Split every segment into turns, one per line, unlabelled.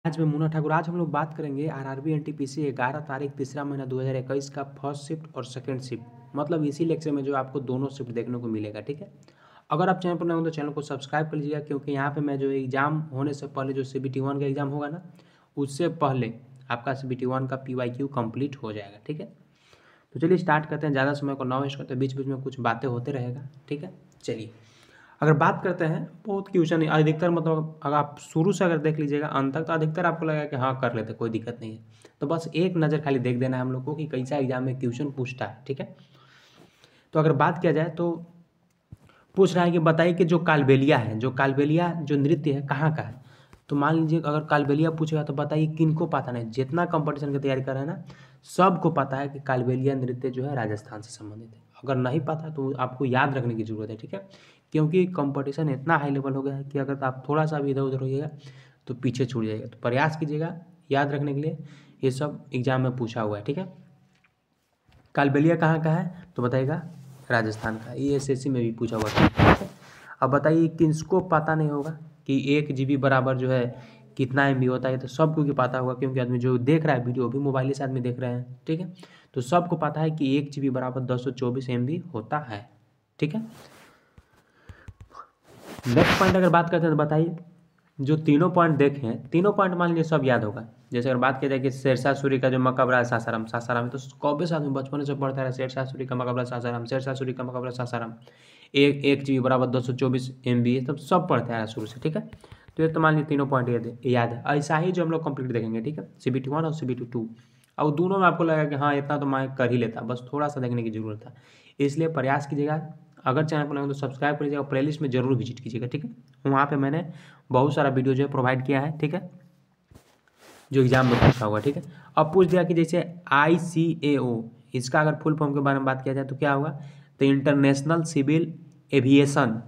आज मैं मुन्ना ठाकुर। आज हम लोग बात करेंगे आरआरबी एनटीपीसी 11 तारीख तीसरा महीना 2021 का फर्स्ट शिफ्ट और सेकंड शिफ्ट, मतलब इसी लेक्चर में जो आपको दोनों शिफ्ट देखने को मिलेगा। ठीक है, अगर आप चैनल पर नए हो तो चैनल को सब्सक्राइब कर लीजिएगा, क्योंकि यहाँ पे मैं जो एग्जाम होने से पहले जो CBT 1 का एग्जाम होगा ना, उससे पहले आपका CBT 1 का PYQ कंप्लीट हो जाएगा। ठीक है, तो चलिए स्टार्ट करते हैं, ज़्यादा समय को ना वेस्ट करते हैं, बीच बीच में कुछ बातें होते रहेगा। ठीक है, चलिए अगर बात करते हैं, बहुत क्वेश्चन है अधिकतर, मतलब अगर आप शुरू से अगर देख लीजिएगा अंत तक तो अधिकतर आपको लगेगा कि हाँ कर लेते, कोई दिक्कत नहीं है। तो बस एक नज़र खाली देख देना है हम लोग को कि कैसा एग्जाम में क्वेश्चन पूछता है। ठीक है, तो अगर बात किया जाए तो पूछ रहा है कि बताइए कि जो कालबेलिया है, जो कालबेलिया जो नृत्य है कहाँ का है। तो मान लीजिए अगर कालबेलिया पूछेगा तो बताइए किनको पता नहीं, जितना कंपटीशन की तैयारी कर रहे हैं ना सबको पता है कि कालबेलिया नृत्य जो है राजस्थान से संबंधित है। अगर नहीं पता तो आपको याद रखने की जरूरत है। ठीक है, क्योंकि कंपटीशन इतना हाई लेवल हो गया है कि अगर आप थोड़ा सा भी इधर उधर होइएगा तो पीछे छूट जाएगा। तो प्रयास कीजिएगा याद रखने के लिए, ये सब एग्जाम में पूछा हुआ है। ठीक है, कालबेलिया कहाँ का है तो बताइएगा राजस्थान का, ये SSC में भी पूछा हुआ था। अब बताइए किसको पता नहीं होगा कि 1 GB बराबर जो है कितना MB होता है। तो सबको की पता होगा, क्योंकि आदमी जो देख रहा है वीडियो भी मोबाइल से आदमी देख रहे हैं। ठीक है, तो सबको पता है कि 1 GB बराबर 224 MB होता है। ठीक है, नेक्स्ट पॉइंट अगर बात करते हैं तो बताइए जो तीनों पॉइंट देखे हैं, तीनों पॉइंट मान लीजिए सब याद होगा। जैसे अगर बात किया जाए कि शेरशाह सूरी का जो मकबरा है सासाराम, सासाराम तो कौवे साल में बचपन से पढ़ता है शेरशाह सूरी का मकबरा सासाराम, शेरशाह सूरी का मकबरा सासाराम, 1 GB बराबर 224 MB, तब सब पढ़ता है शुरू से। ठीक है, तो ये तो मान लीजिए तीनों पॉइंट याद है। ऐसा ही जो हम लोग कंप्लीट देखेंगे। ठीक है, CBT 1 और CBT 2, और दोनों में आपको लगेगा कि हाँ इतना तो मैं कर ही लेता, बस थोड़ा सा देखने की जरूरत है। इसलिए प्रयास कीजिएगा, अगर चैनल पर नए हो तो सब्सक्राइब कीजिएगा, प्लेलिस्ट में जरूर विजिट कीजिएगा। ठीक है, वहाँ पे मैंने बहुत सारा वीडियो जो है प्रोवाइड किया है। ठीक है, जो एग्जाम में पूछा हुआ। ठीक है, अब पूछ दिया कि जैसे ICAO, इसका अगर फुल फॉर्म के बारे में बात किया जाए तो क्या होगा, तो इंटरनेशनल सिविल एविएशन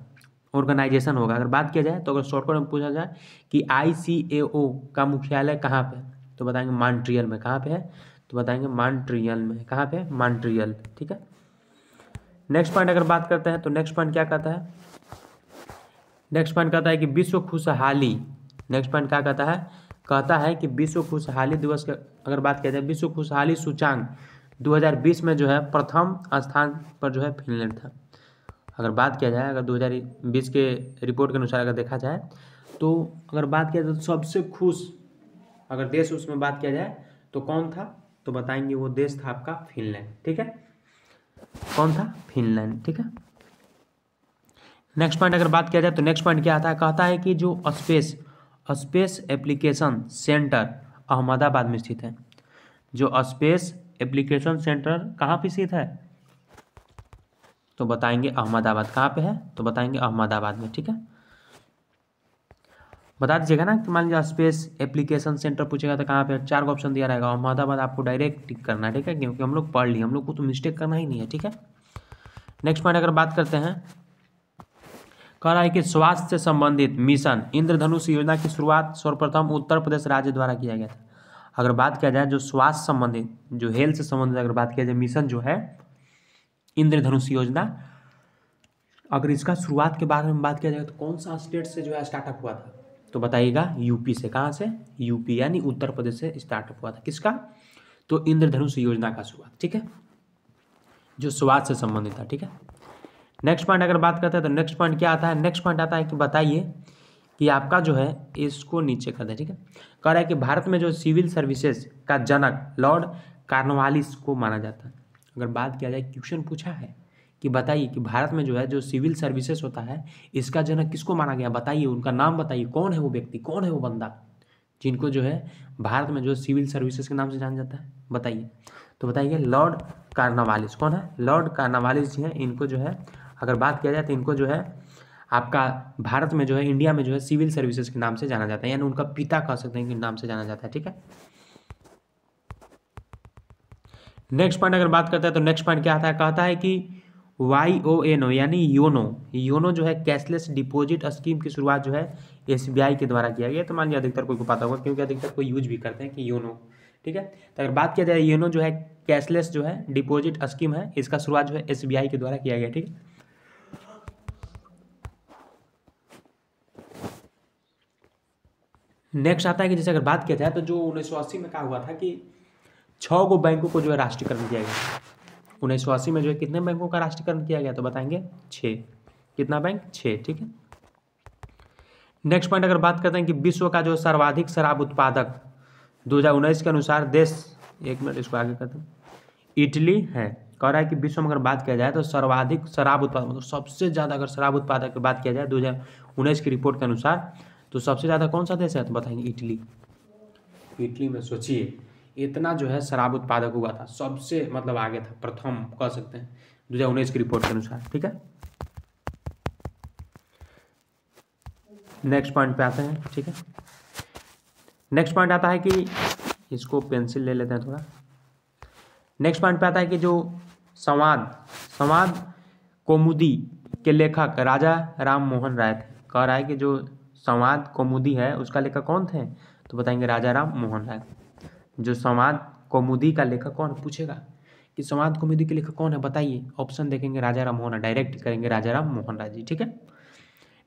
ऑर्गेनाइजेशन होगा। अगर बात किया जाए तो अगर शॉर्टकट में पूछा जाए कि ICAO का मुख्यालय कहाँ पे, तो बताएंगे मॉन्ट्रियल में। कहाँ पे है तो बताएंगे मॉन्ट्रियल में। कहाँ पे है, मॉन्ट्रियल। ठीक है, नेक्स्ट पॉइंट अगर बात करते हैं तो नेक्स्ट पॉइंट क्या कहता है, नेक्स्ट पॉइंट कहता है कि विश्व खुशहाली, नेक्स्ट पॉइंट क्या कहता है कि विश्व खुशहाली दिवस का अगर बात किया जाए, विश्व खुशहाली सूचांक 2020 में जो है प्रथम स्थान पर जो है फिनलैंड था। अगर बात किया जाए, अगर 2020 के रिपोर्ट के अनुसार अगर देखा जाए तो अगर बात किया जाए तो सबसे खुश अगर देश उसमें बात किया जाए तो कौन था, तो बताएंगे वो देश था आपका फिनलैंड। ठीक है, कौन था, फिनलैंड। ठीक है, नेक्स्ट पॉइंट अगर बात किया जाए तो नेक्स्ट पॉइंट क्या आता है, कहता है कि जो स्पेस एप्लीकेशन सेंटर अहमदाबाद में स्थित है। जो स्पेस एप्लीकेशन सेंटर कहाँ पे स्थित है तो बताएंगे अहमदाबाद। कहाँ पे है तो बताएंगे अहमदाबाद में। ठीक है, बता दीजिएगा ना कि मान लीजिए स्पेस एप्लीकेशन सेंटर पूछेगा तो कहाँ पे, 4 ऑप्शन दिया रहेगा, अहमदाबाद आपको डायरेक्ट टिक करना है। ठीक है, क्योंकि हम लोग पढ़ लिए, हम लोग को तो मिस्टेक करना ही नहीं है। ठीक है, नेक्स्ट पॉइंट अगर बात करते हैं, कह रहा है कि स्वास्थ्य से संबंधित मिशन इंद्रधनुष योजना की शुरुआत सर्वप्रथम उत्तर प्रदेश राज्य द्वारा किया गया था। अगर बात किया जाए जो स्वास्थ्य संबंधित, जो हेल्थ से संबंधित अगर बात किया जाए मिशन जो है इंद्रधनुष योजना, अगर इसका शुरुआत के बारे में बात किया जाए तो कौन सा स्टेट से जो है स्टार्टअप हुआ था, तो बताइएगा यूपी से। कहाँ से, यूपी यानी उत्तर प्रदेश से स्टार्टअप हुआ था। किसका, तो इंद्रधनुष योजना का शुरुआत। ठीक है, जो स्वास्थ्य से संबंधित था। ठीक है, नेक्स्ट पॉइंट अगर बात करते हैं तो नेक्स्ट पॉइंट क्या आता है, नेक्स्ट पॉइंट आता है कि बताइए कि आपका जो है इसको नीचे कर दे। ठीक है, कह रहा है कि भारत में जो सिविल सर्विसेज का जनक लॉर्ड कॉर्नवालिस को माना जाता है। अगर बात किया जाए, क्वेश्चन पूछा है कि बताइए कि भारत में जो है जो सिविल सर्विसेज होता है इसका जनक किसको माना गया, बताइए उनका नाम बताइए, कौन है वो व्यक्ति, कौन है वो बंदा जिनको जो है भारत में जो सिविल सर्विसेज के नाम से जाना जाता है, बताइए। तो बताइए लॉर्ड कॉर्नवालिस। कौन है, लॉर्ड कॉर्नवालिस जी हैं। इनको जो है अगर बात किया जाए तो इनको जो है आपका भारत में जो है, इंडिया में जो है सिविल सर्विसेज के नाम से जाना जाता है, यानी उनका पिता कह सकते हैं कि नाम से जाना जाता है। ठीक है, नेक्स्ट पॉइंट अगर बात करते हैं तो नेक्स्ट पॉइंट क्या आता है, कहता है कि YONO यानी योनो जो है कैशलेस डिपॉजिट स्कीम की शुरुआत जो है SBI के द्वारा किया गया। तो मान लीजिए अधिकतर कोई को पता होगा, क्योंकि अधिकतर कोई यूज भी करते हैं कि योनो। ठीक है, तो अगर बात किया जाए योनो जो है कैशलेस जो है डिपॉजिट स्कीम है, इसका शुरुआत जो है SBI के द्वारा किया गया। ठीक है, नेक्स्ट आता है कि जैसे अगर बात किया जाए तो जो 1980 में क्या हुआ था कि 6 गो बैंकों को जो है राष्ट्रीयकरण किया गया। 1980 में जो है कितने बैंकों का राष्ट्रीयकरण किया गया तो बताएंगे 6। कितना बैंक? 6। ठीक है। नेक्स्ट पॉइंट अगर बात करते हैं कि विश्व का जो सर्वाधिक शराब उत्पादक 2019 के अनुसार देश, एक मिनट इसको आगे करते हैं, इटली है। कह रहा है कि विश्व में अगर बात किया जाए तो सर्वाधिक शराब उत्पादक, मतलब सबसे ज़्यादा अगर शराब उत्पादक की बात किया जाए 2019 की रिपोर्ट के अनुसार तो सबसे ज़्यादा कौन सा देश है तो बताएंगे इटली। इटली में सोचिए इतना जो है शराब उत्पादक हुआ था, सबसे मतलब आगे था, प्रथम कह सकते हैं 2019 की रिपोर्ट के अनुसार। ठीक है। नेक्स्ट पॉइंट पे आते हैं। ठीक है। नेक्स्ट पॉइंट आता है कि इसको पेंसिल ले लेते हैं थोड़ा। नेक्स्ट पॉइंट पे आता है कि जो संवाद कौमुदी के लेखक राजा राम मोहन राय थे। कह रहा है कि जो संवाद कौमुदी है उसका लेखक कौन थे तो बताएंगे राजा राम मोहन राय। जो संवाद कौमुदी का लेखक कौन, पूछेगा कि संवाद कौमुदी के लेखक कौन है बताइए, ऑप्शन देखेंगे राजा राम मोहन राय, डायरेक्ट करेंगे राजा राम मोहन राय जी। ठीक है।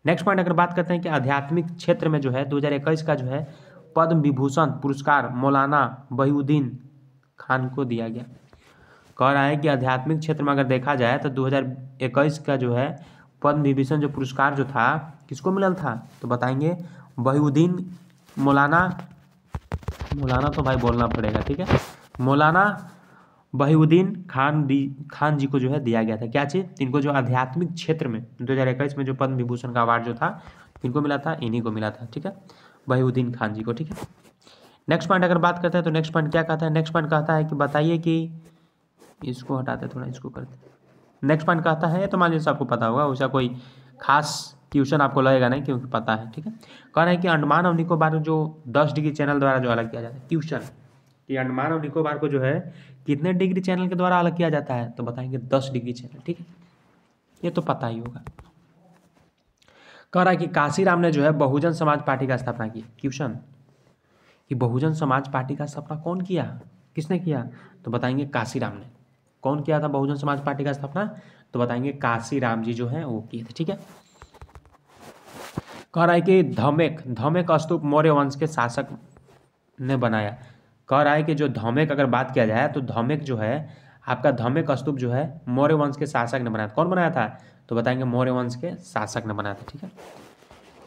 नेक्स्ट पॉइंट अगर बात करते हैं कि आध्यात्मिक क्षेत्र में जो है 2021 का जो है पद्म विभूषण पुरस्कार मौलाना वहीउद्दीन खान को दिया गया। कह रहा है कि आध्यात्मिक क्षेत्र में अगर देखा जाए तो 2021 का जो है पद्म विभूषण जो पुरस्कार जो था किसको मिलल था तो बताएंगे वहीउद्दीन मौलाना तो भाई बोलना पड़ेगा। ठीक है। मौलाना वहीउद्दीन खान जी को जो है दिया गया था। क्या चीज़? इनको जो आध्यात्मिक क्षेत्र में 2021 में जो पद्म विभूषण का अवार्ड जो था इनको मिला था, इन्हीं को मिला था। ठीक है, वहीउद्दीन खान जी को। ठीक है। नेक्स्ट पॉइंट अगर बात करते हैं तो नेक्स्ट पॉइंट क्या कहता है? नेक्स्ट पॉइंट कहता है कि बताइए कि इसको हटाते थोड़ा, इसको करते। नेक्स्ट पॉइंट कहता है, तो मान लीजिए आपको पता होगा, उसका कोई खास ट्यूशन आपको लगेगा नहीं क्योंकि पता है। ठीक है। कह रहा है कि अंडमान और निकोबार जो 10 डिग्री चैनल द्वारा जो अलग किया जाता है, ट्यूशन कि अंडमान और निकोबार को जो है कितने डिग्री चैनल के द्वारा अलग किया जाता है तो बताएंगे 10 डिग्री चैनल। ठीक है, ये तो पता ही होगा। कह रहा है कि काशीराम ने जो है बहुजन समाज पार्टी का स्थापना की। ट्यूशन कि बहुजन समाज पार्टी का स्थापना कौन किया, किसने किया तो बताएंगे काशीराम ने। कौन किया था बहुजन समाज पार्टी का स्थापना तो बताएंगे काशीराम जी जो है वो किए थे। ठीक है। कह रहा है कि धमेक स्तूप मौर्य वंश के शासक ने बनाया। कह रहा है कि जो धमेक अगर बात किया जाए तो धमेक जो है आपका धमेक स्तूप जो है मौर्य वंश के शासक ने बनाया। कौन बनाया था तो बताएंगे मौर्य वंश के शासक ने बनाया था। ठीक है।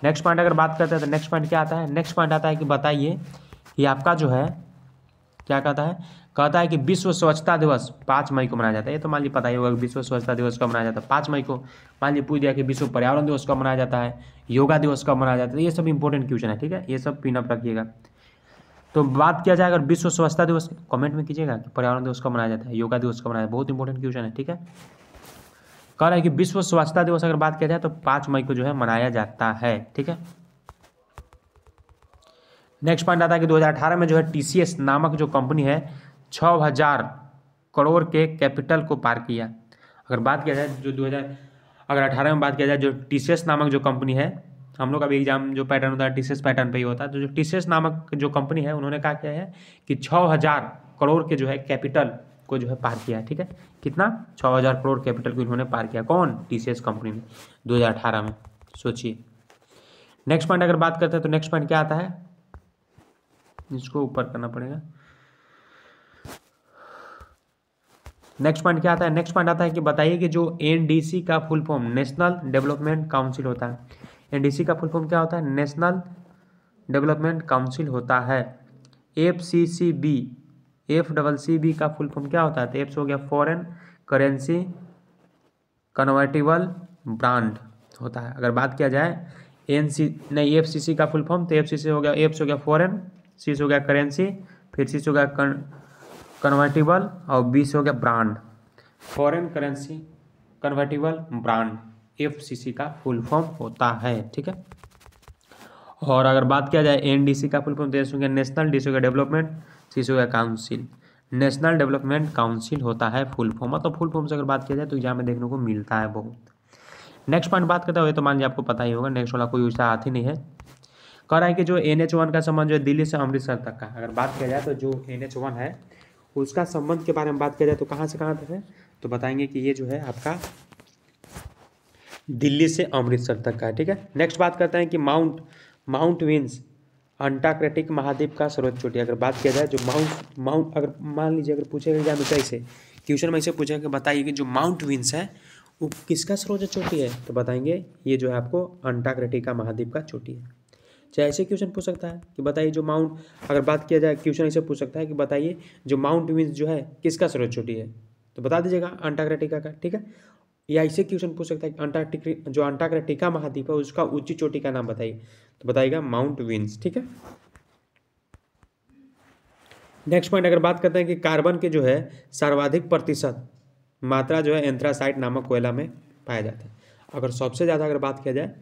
नेक्स्ट पॉइंट अगर बात करते हैं तो नेक्स्ट पॉइंट क्या आता है? नेक्स्ट पॉइंट आता है कि बताइए कि आपका जो है क्या कहता है? कहता है कि विश्व स्वच्छता दिवस 5 मई को मनाया जाता है। ये तो मान लीजिए पता ही होगा कि विश्व स्वच्छता दिवस कब मनाया जाता है, 5 मई को। मान लीजिए पूछ दिया कि विश्व पर्यावरण दिवस कब मनाया जाता है, योगा दिवस कब मनाया जाता है, ये सब इंपॉर्टेंट क्वेश्चन है। ठीक है, ये सब पिन अप रखिएगा। तो बात किया जाए अगर विश्व स्वच्छता दिवस, कमेंट में कीजिएगा कि पर्यावरण दिवस कब मनाया जाता है, योगा दिवस कब मनाया जाता है, बहुत इंपॉर्टेंट क्वेश्चन है। ठीक है। कह रहा है कि विश्व स्वच्छता दिवस अगर बात किया जाए तो 5 मई को जो है मनाया जाता है। ठीक है। नेक्स्ट पॉइंट आता है कि 2018 में जो है TCS नामक जो कंपनी है 6000 करोड़ के कैपिटल को पार किया। अगर बात किया जाए जो 2018 में बात किया जाए जो TCS नामक जो कंपनी है, हम लोग का भी एग्जाम जो पैटर्न होता है TCS पैटर्न पे ही होता है, तो जो TCS नामक जो कंपनी है उन्होंने क्या किया है कि 6000 करोड़ के जो है कैपिटल को जो है पार किया है। ठीक है, कितना? 6000 करोड़ कैपिटल को इन्होंने पार किया। कौन? TCS कंपनी ने 2018 में। सोचिए। नेक्स्ट पॉइंट अगर बात करते हैं तो नेक्स्ट पॉइंट क्या आता है? इसको ऊपर करना पड़ेगा। नेक्स्ट पॉइंट क्या आता है? नेक्स्ट पॉइंट आता है कि बताइए कि जो NDC का full form national development council होता है, NDC का फुल फॉर्म क्या होता है? नेशनल डेवलपमेंट काउंसिल होता है। FCCB FCCB का फुल फॉर्म क्या होता है? तो F हो गया फॉरेन करेंसी कन्वर्टिबल बांड होता है। अगर बात किया जाए FCC का फुल फॉर्म तो FCC हो गया, F से हो गया फॉरेन, C से हो गया करेंसी, फिर C से हो गया कन्वर्टिबल और B से हो गया brand. Foreign currency convertible brand FCC का फुल फॉर्म होता है। ठीक है। और अगर बात किया जाए NDC का फुल फॉर्म तो S हो गया नेशनल, D से हो गया डेवलपमेंट, C से हो गया काउंसिल। नेशनल डेवलपमेंट काउंसिल होता है फुल फॉर्म। मतलब फुल फॉर्म से अगर बात किया जाए तो एग्जाम में देखने को मिलता है बहुत। नेक्स्ट पॉइंट बात करते हुए तो मान लीजिए आपको पता ही होगा, नेक्स्ट वाला कोई उसका हाथ ही नहीं है। कह रहा है कि जो NH1 का संबंध जो है दिल्ली से अमृतसर तक का, अगर बात किया जाए तो जो NH1 है उसका संबंध के बारे में बात किया जाए तो कहाँ से कहाँ तक है तो बताएंगे कि ये जो है आपका दिल्ली से अमृतसर तक का है। ठीक है। नेक्स्ट बात करते हैं कि माउंट विंस अंटार्कटिक महाद्वीप का सर्वोच्च चोटी। अगर बात किया जाए जो माउंट अगर मान लीजिए अगर पूछेगा एग्जाम में कैसे क्वेश्चन में ऐसे पूछेगा कि बताइए कि जो माउंट विंस है वो किसका सर्वोच्च चोटी है, तो बताएंगे ये जो है आपको अंटार्कटिका महाद्वीप का चोटी है। चाहे ऐसे क्वेश्चन पूछ सकता है कि बताइए जो माउंट, अगर बात किया जाए क्वेश्चन ऐसे पूछ सकता है कि बताइए जो माउंट विंस जो है किसका सर्वोच्च चोटी है, तो बता दीजिएगा अंटार्कटिका का, ठीक है। या ऐसे क्वेश्चन पूछ सकता है जो अंटार्कटिका महाद्वीप है उसका ऊंची चोटी का नाम बताइए, तो बताइएगा माउंट विंस, ठीक है। नेक्स्ट पॉइंट अगर बात करते हैं कि कार्बन के जो है सर्वाधिक प्रतिशत मात्रा जो है एंथ्रासाइट नामक कोयला में पाया जाता है। अगर सबसे ज़्यादा अगर बात किया जाए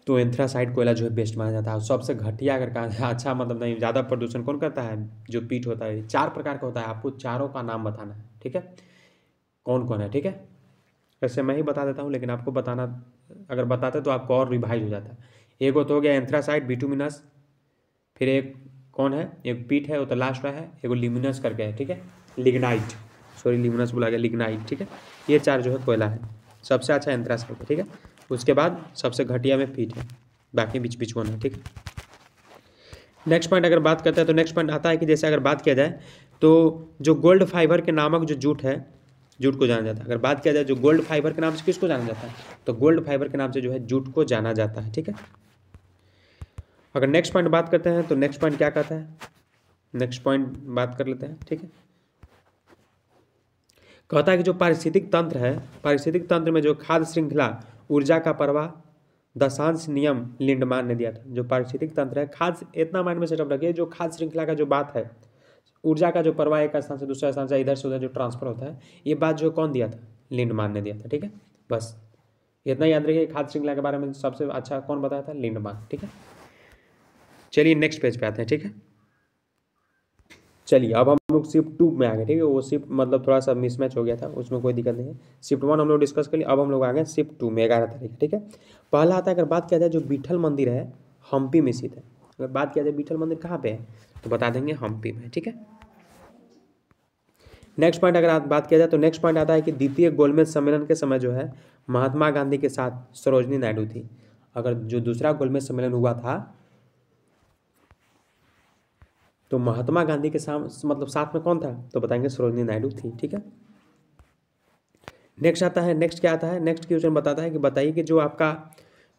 तो एंथ्रासाइट कोयला जो है बेस्ट माना जाता है। और सबसे घटिया अगर कहा अच्छा मतलब नहीं ज़्यादा प्रदूषण कौन करता है, जो पीट होता है, 4 प्रकार का होता है, आपको चारों का नाम बताना है, ठीक है, कौन कौन है, ठीक है। वैसे मैं ही बता देता हूँ लेकिन आपको बताना, अगर बताते तो आपको और रिवाइज हो जाता है। एक तो हो गया एंथ्रासाइट, बिटुमिनस, फिर एक कौन है, एक पीट है वो तो लास्ट है, एक लिग्निनस करके है, ठीक है, लिग्नाइट, सॉरी लिग्निनस बोला गया, लिग्नाइट, ठीक है। ये 4 जो है कोयला है। सबसे अच्छा एंथ्रासाइट है, ठीक है। उसके बाद सबसे घटिया में पीट है, बाकी बीच बीच वन है, ठीक है। नेक्स्ट पॉइंट अगर बात करते हैं तो नेक्स्ट पॉइंट आता है कि जैसे अगर बात किया जाए तो जो गोल्ड फाइबर के नामक जो जूट है, जूट को जाना जाता है। अगर बात किया जाए जो गोल्ड फाइबर के नाम से किसको जाना जाता है, तो गोल्ड फाइबर के नाम से जो है जूट को जाना जाता है, ठीक है। अगर नेक्स्ट पॉइंट बात करते हैं तो नेक्स्ट पॉइंट क्या कहता है, नेक्स्ट पॉइंट बात कर लेते हैं, ठीक है। कहता है कि जो पारिस्थितिक तंत्र है, पारिस्थितिक तंत्र में जो खाद्य श्रृंखला ऊर्जा का प्रवाह दशांश नियम लिंडमान ने दिया था। जो पारिस्थितिक तंत्र है, खाद्य इतना माइंड में सेटअप रखिए, जो खाद्य श्रृंखला का जो बात है, ऊर्जा का जो प्रवाह एक स्थान से दूसरे स्थान से इधर से उधर जो ट्रांसफर होता है, ये बात जो कौन दिया था, लिंडमान ने दिया था, ठीक है। बस इतना याद रखिए, खाद्य श्रृंखला के बारे में सबसे अच्छा कौन बताया था, लिंडमान, ठीक है। चलिए नेक्स्ट पेज पे आते हैं, ठीक है। चलिए अब हम लोग शिफ्ट 2 में आ गए, ठीक है। वो शिफ्ट मतलब थोड़ा सा मिसमैच हो गया था, उसमें कोई दिक्कत नहीं है। शिफ्ट 1 हम लोग डिस्कस कर लिए, अब हम लोग आ गए शिफ्ट 2 में 11 तारीख, ठीक है। पहला आता है अगर बात किया जाए जो विठल मंदिर है हम्पी में स्थित है। अगर बात किया जाए विठल मंदिर कहाँ पे है, तो बता देंगे हम्पी में, ठीक है। नेक्स्ट पॉइंट अगर बात किया जाए तो नेक्स्ट पॉइंट आता है कि द्वितीय गोलमेज सम्मेलन के समय जो है महात्मा गांधी के साथ सरोजनी नायडू थी। अगर जो दूसरा गोलमेज सम्मेलन हुआ था तो महात्मा गांधी के साथ मतलब साथ में कौन था, तो बताएंगे सरोजनी नायडू थी, ठीक है। नेक्स्ट आता है, नेक्स्ट क्या आता है, नेक्स्ट क्वेश्चन बताता है कि बताइए कि जो आपका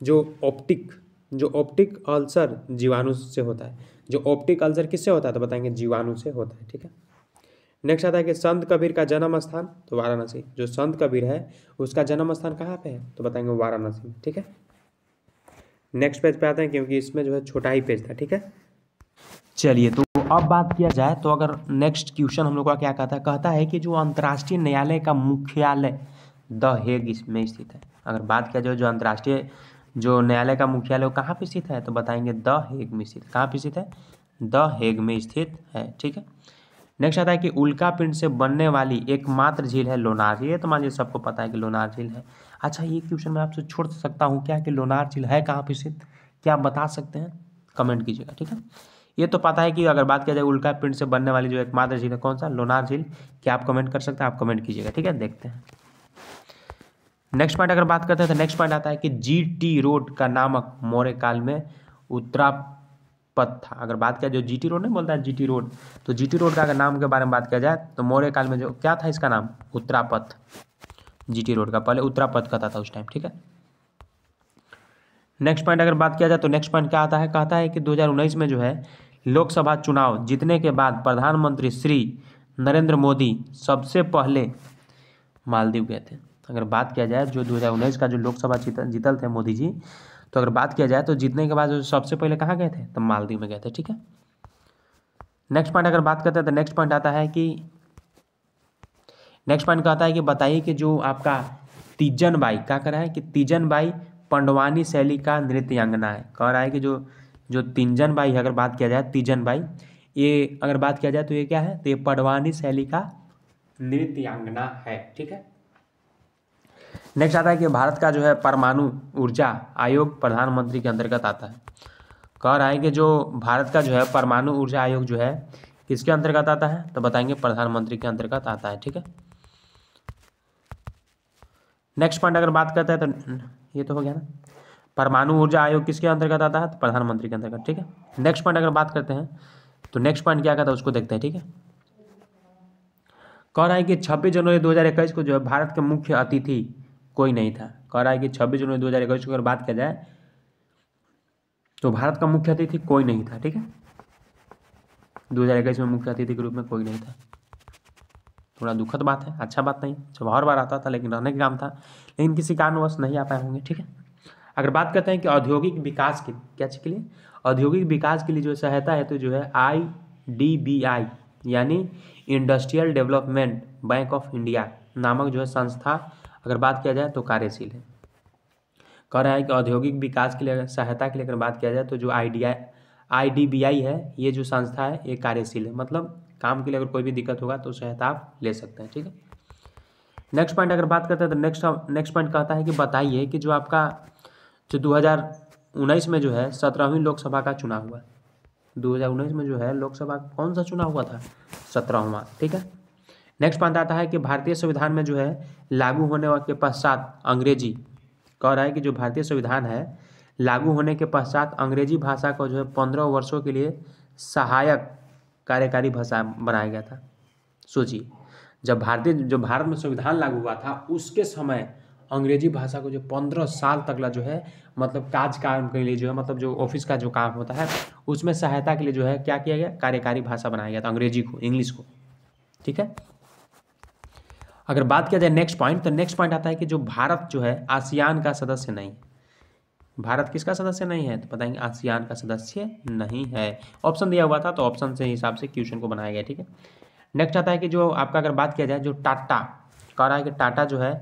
जो ऑप्टिक अल्सर जीवाणु से होता है। जो ऑप्टिक अल्सर किससे होता है, तो बताएंगे जीवाणु से होता है, ठीक है। नेक्स्ट आता है कि संत कबीर का जन्म स्थान, तो वाराणसी। जो संत कबीर है उसका जन्म स्थान कहाँ पे है, तो बताएंगे वाराणसी में, ठीक है। नेक्स्ट पेज पे आते हैं क्योंकि इसमें जो है छोटा ही पेज था, ठीक है। चलिए तो अब बात किया जाए तो अगर नेक्स्ट क्वेश्चन हम लोग का क्या कहता है कि जो अंतर्राष्ट्रीय न्यायालय का मुख्यालय द हेग इसमें स्थित है। अगर बात किया जाए जो अंतर्राष्ट्रीय जो न्यायालय का मुख्यालय वो कहाँ पे स्थित है, तो बताएंगे द हेग में स्थित। कहाँ पे स्थित है, द हेग में स्थित है, ठीक है। नेक्स्ट आता है कि उल्का पिंड से बनने वाली एकमात्र झील है लोनार। ये तो मान लीजिए सबको पता है कि लोनार झील है। अच्छा ये क्वेश्चन मैं आपसे छोड़ सकता हूँ क्या कि लोनार झील है कहाँ पे स्थित, क्या आप बता सकते हैं, कमेंट कीजिएगा, ठीक है। ये तो पता है कि अगर बात किया जाए उल्का पिंड से बनने वाली जो एकमात्र झील है कौन सा, लोनार झील। क्या आप कमेंट कर सकते हैं, आप कमेंट कीजिएगा, ठीक है। देखते हैं नेक्स्ट पॉइंट अगर बात करते हैं तो नेक्स्ट पॉइंट आता है कि जीटी रोड का नामक मौर्य काल में उत्तरापथ था। अगर बात किया जो जीटी रोड नहीं बोलता है जीटी रोड, तो जीटी रोड का अगर नाम के बारे में बात किया जाए तो मौर्य काल में जो क्या था इसका नाम, उत्तरापथ। जीटी रोड का पहले उत्तरापथ कहता था उस टाइम, ठीक है। नेक्स्ट पॉइंट अगर बात किया जाए तो नेक्स्ट पॉइंट क्या आता है, कहता है कि 2019 में जो है लोकसभा चुनाव जीतने के बाद प्रधानमंत्री श्री नरेंद्र मोदी सबसे पहले मालदीव गए थे। अगर बात किया जाए जो 2019 का जो लोकसभा जीतल थे मोदी जी, तो अगर बात किया जाए तो जीतने के बाद जो सबसे पहले कहाँ गए थे, तो मालदीव में गए थे, ठीक है। नेक्स्ट पॉइंट अगर बात करते हैं तो नेक्स्ट पॉइंट आता है कि नेक्स्ट पॉइंट कहता है कि बताइए कि जो आपका तीजन बाई क्या कर रहा है कि तीजन बाई पंडवानी शैली का नृत्यांगना है। कह रहा है कि जो तीजन बाई है, अगर बात किया जाए तीजन बाई, ये अगर बात किया जाए तो ये क्या है, तो ये पंडवानी शैली का नृत्यांगना है, ठीक है। नेक्स्ट आता है कि भारत का जो है परमाणु ऊर्जा आयोग प्रधानमंत्री के अंतर्गत आता है। कह रहा है कि जो भारत का जो है परमाणु ऊर्जा आयोग जो है किसके अंतर्गत आता है, तो बताएंगे प्रधानमंत्री के अंतर्गत आता है, ठीक है। नेक्स्ट पॉइंट अगर बात करते हैं तो ये तो हो गया ना। परमाणु ऊर्जा आयोग किसके अंतर्गत आता है? तो प्रधानमंत्री के अंतर्गत। ठीक है, नेक्स्ट पॉइंट अगर बात करते हैं तो नेक्स्ट पॉइंट क्या कहता है उसको देखते हैं। ठीक है, कह रहा है कि 26 जनवरी 2021 को जो है भारत के मुख्य अतिथि कोई नहीं था। कह रहा है कि 26 जनवरी 2021 को अगर बात किया जाए तो भारत का मुख्य अतिथि कोई नहीं था। ठीक है, 2021 में मुख्य अतिथि के रूप में कोई नहीं था। थोड़ा दुखद बात है, अच्छा बात नहीं। जब हर बार आता था लेकिन रहने का काम था, लेकिन किसी कारणवश नहीं आ पाए होंगे। ठीक है, अगर बात करते हैं कि औद्योगिक विकास के क्या चीज़ के लिए, औद्योगिक विकास के लिए जो सहायता है तो जो है IDBI यानी industrial development bank of India नामक जो है संस्था अगर बात किया जाए तो कार्यशील है। कह रहा है कि औद्योगिक विकास के लिए सहायता के लिए अगर बात किया जाए तो जो IDBI है ये जो संस्था है ये कार्यशील है, मतलब काम के लिए अगर कोई भी दिक्कत होगा तो सहायता आप ले सकते हैं। ठीक है, नेक्स्ट पॉइंट अगर बात करते हैं तो नेक्स्ट पॉइंट कहता है कि बताइए कि जो आपका जो 2019 में जो है 17वीं लोकसभा का चुनाव हुआ। 2019 में जो है लोकसभा कौन सा चुनाव हुआ था? 17वां। ठीक है, नेक्स्ट पॉइंट आता है कि भारतीय संविधान में जो है लागू होने के पश्चात अंग्रेजी, कह रहा है कि जो भारतीय संविधान है लागू होने के पश्चात अंग्रेजी भाषा को जो है 15 वर्षों के लिए सहायक कार्यकारी भाषा बनाया गया था। सोचिए, जब भारत में संविधान लागू हुआ था उसके समय अंग्रेजी भाषा को जो 15 साल तक जो है मतलब काम के लिए जो है मतलब जो ऑफिस का जो काम होता है उसमें सहायता के लिए जो है क्या किया गया? कार्यकारी भाषा बनाया गया था अंग्रेजी को, इंग्लिश को। ठीक है, अगर बात किया जाए नेक्स्ट पॉइंट तो नेक्स्ट पॉइंट आता है कि जो भारत जो है आसियान का सदस्य नहीं। भारत किसका सदस्य नहीं है? तो बताएंगे आसियान का सदस्य नहीं है। ऑप्शन दिया हुआ था तो ऑप्शन से हिसाब से क्वेश्चन को बनाया गया। ठीक है, नेक्स्ट आता है कि जो आपका अगर बात किया जाए जो टाटा, कह रहा है कि टाटा जो है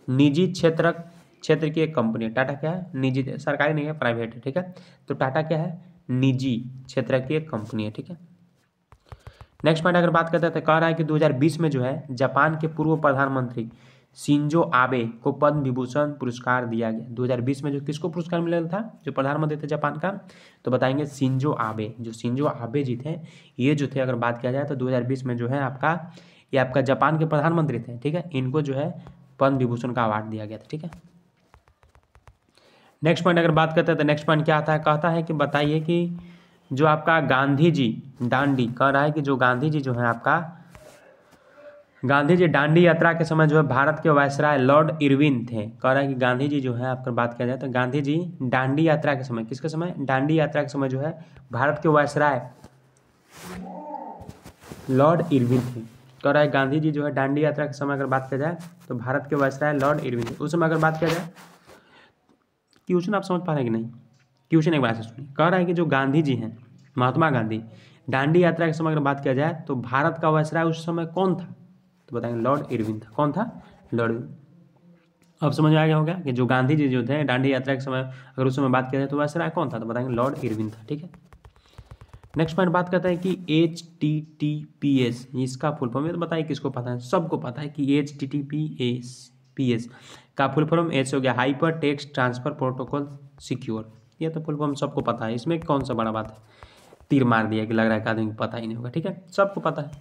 निजी क्षेत्र की एक कंपनी है। टाटा क्या है? निजी, सरकारी नहीं है, प्राइवेट है। ठीक है, तो टाटा क्या है? निजी क्षेत्र की एक कंपनी है। ठीक है, नेक्स्ट पॉइंट अगर बात करते हैं तो कह रहा है कि 2020 में जो है जापान के पूर्व प्रधानमंत्री शिंजो आबे को पद्म विभूषण पुरस्कार दिया गया। 2020 में जो किसको पुरस्कार मिला था? जो प्रधानमंत्री थे जापान का, तो बताएंगे शिंजो आबे। जो शिंजो आबे जी थे ये जो थे अगर बात किया जाए तो 2020 में जो है ये आपका जापान के प्रधानमंत्री थे। ठीक है, इनको जो है पद्म विभूषण का अवार्ड दिया गया था। ठीक है, नेक्स्ट पॉइंट अगर बात करते हैं तो नेक्स्ट पॉइंट क्या आता है? कहता है कि बताइए कि जो आपका गांधी जी दांडी, कह रहा है कि जो गांधी जी जो है आपका गांधी जी दांडी यात्रा के समय जो है भारत के वायसराय लॉर्ड इरविन थे। कह रहा है कि गांधी जी जो है आपका बात किया जाए तो गांधी जी दांडी यात्रा के समय, किसके समय? दांडी यात्रा के समय जो है भारत के वायसराय लॉर्ड इरविन थे। कह रहा है गांधी जी जो है दांडी यात्रा के समय अगर बात किया जाए तो भारत के वायसराय लॉर्ड इरविन थे। उस समय अगर बात किया जाए, क्वेश्चन आप समझ पा रहे हैं कि नहीं? क्वेश्चन एक बार से सुनिए। कह रहा है कि जो गांधी जी हैं, महात्मा गांधी, दांडी यात्रा के समय अगर बात किया जाए तो भारत का वायसराय उस समय कौन था? तो बताएंगे लॉर्ड इरविन था। कौन था? Lord Irwin. अब समझ में आ गया होगा कि जो गांधी जी जो थे दांडी यात्रा के समय अगर उस समय बात किया जाए तो वायसराय कौन था? तो बताएंगे लॉर्ड इरविन था। ठीक है, नेक्स्ट पॉइंट बात करते हैं कि HTTPS इसका फुल फॉर्म है, तो बताइए किसको पता है? सबको पता है कि HTTPS का फुल फॉर्म एच हो गया, hyper text transfer protocol secure. ये तो फुल फॉर्म सबको पता है, इसमें कौन सा बड़ा बात है? तीर मार दिया कि लग रहा है कि आदमी को पता ही नहीं होगा। ठीक है, सबको पता है,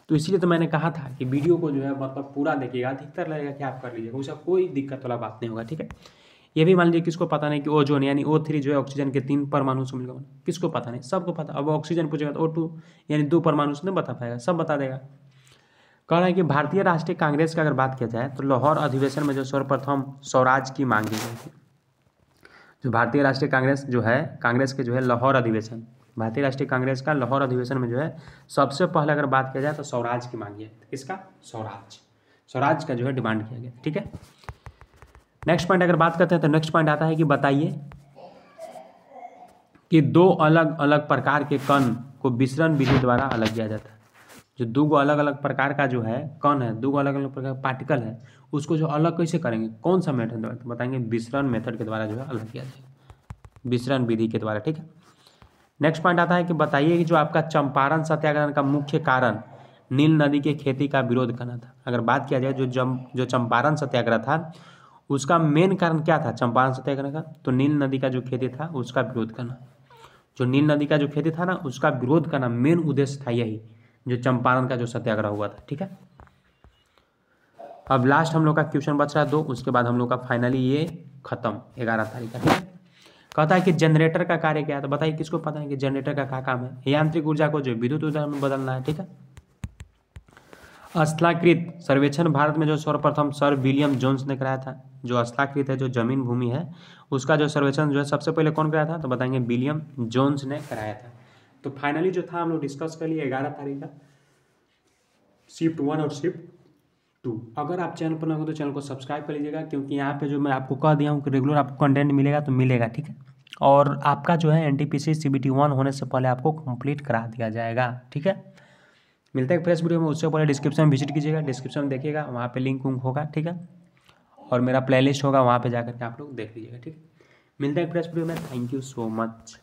तो इसलिए तो मैंने कहा था कि वीडियो को जो है मतलब पूरा देखिएगा, अधिकतर लगेगा कि आप कर लीजिएगा, उसका कोई दिक्कत वाला बात नहीं होगा। ठीक है, ये भी मान लीजिए किसको पता नहीं कि ओजोन यानी O3 जो है ऑक्सीजन के 3 परमाणु से मिलकर, किसको पता नहीं? सबको पता। अब ऑक्सीजन पूछेगा तो O2 यानी 2 परमाणु से नहीं बता पाएगा, सब बता देगा। कह रहा है कि भारतीय राष्ट्रीय कांग्रेस की अगर बात किया जाए तो लाहौर अधिवेशन में जो सर्वप्रथम स्वराज की मांग की गई थी। जो भारतीय राष्ट्रीय कांग्रेस जो है, कांग्रेस के जो है लाहौर अधिवेशन, भारतीय राष्ट्रीय कांग्रेस का लाहौर अधिवेशन में जो है सबसे पहले अगर बात किया जाए तो स्वराज की मांगी है। किसका? स्वराज का जो है डिमांड किया गया। ठीक है, नेक्स्ट पॉइंट अगर बात करते हैं तो नेक्स्ट पॉइंट आता है कि बताइए कि 2 अलग अलग प्रकार के कण को विसरण विधि द्वारा अलग किया जाता है। जो 2 अलग अलग प्रकार का जो है कण है, 2 अलग अलग प्रकार का पार्टिकल है, उसको जो अलग कैसे करेंगे? कौन सा मेथड द्वारा? तो बताएंगे विसरण मेथड के द्वारा जो है अलग किया जाएगा, विसरण विधि के द्वारा। ठीक है, नेक्स्ट पॉइंट आता है कि बताइए कि जो आपका चंपारण सत्याग्रह का मुख्य कारण नील नदी के खेती का विरोध करना था। अगर बात किया जाए जो चंपारण सत्याग्रह था उसका मेन कारण क्या था? चंपारण सत्याग्रह का तो नील नदी का जो खेती था उसका विरोध करना। जो नील नदी का जो खेती था ना उसका विरोध करना मेन उद्देश्य था, यही जो चंपारण का जो सत्याग्रह हुआ था। ठीक है, अब लास्ट हम लोग का क्वेश्चन बच रहा है 2, उसके बाद हम लोग का फाइनली ये खत्म 11 तारीख का, ठीक है। कहता है कि जनरेटर का कार्य क्या है, तो बताइए किसको पता है कि जनरेटर का क्या काम है। यांत्रिक ऊर्जा को जो विद्युत ऊर्जा में बदलना है, ठीक है। स्थलाकृत सर्वेक्षण भारत में जो सर्वप्रथम सर विलियम जोन्स ने कराया था। जो स्थलाकृत है, जो जमीन भूमि है, उसका जो सर्वेक्षण जो है सबसे पहले कौन कराया था, तो बताएंगे विलियम जोन्स ने कराया था। तो फाइनली जो था हम लोग डिस्कस कर लिए 11 तारीख का शिफ्ट 1 और शिफ्ट 2। अगर आप चैनल पर नए हो तो चैनल को सब्सक्राइब कर लीजिएगा, क्योंकि यहाँ पे जो मैं आपको कह दिया हूँ कि रेगुलर आपको कंटेंट मिलेगा तो मिलेगा, ठीक है। और आपका जो है NTPC CBT 1 होने से पहले आपको कंप्लीट करा दिया जाएगा, ठीक है। मिलता है फ्रेश वीडियो में, उससे पहले डिस्क्रिप्शन में विजिट कीजिएगा, डिस्क्रिप्शन में देखिएगा, वहाँ पे लिंक उंक होगा, ठीक है। और मेरा प्लेलिस्ट होगा, वहाँ पे जाकर के आप लोग देख लीजिएगा, ठीक है। मिलता है फ्रेश वीडियो में, थैंक यू सो मच।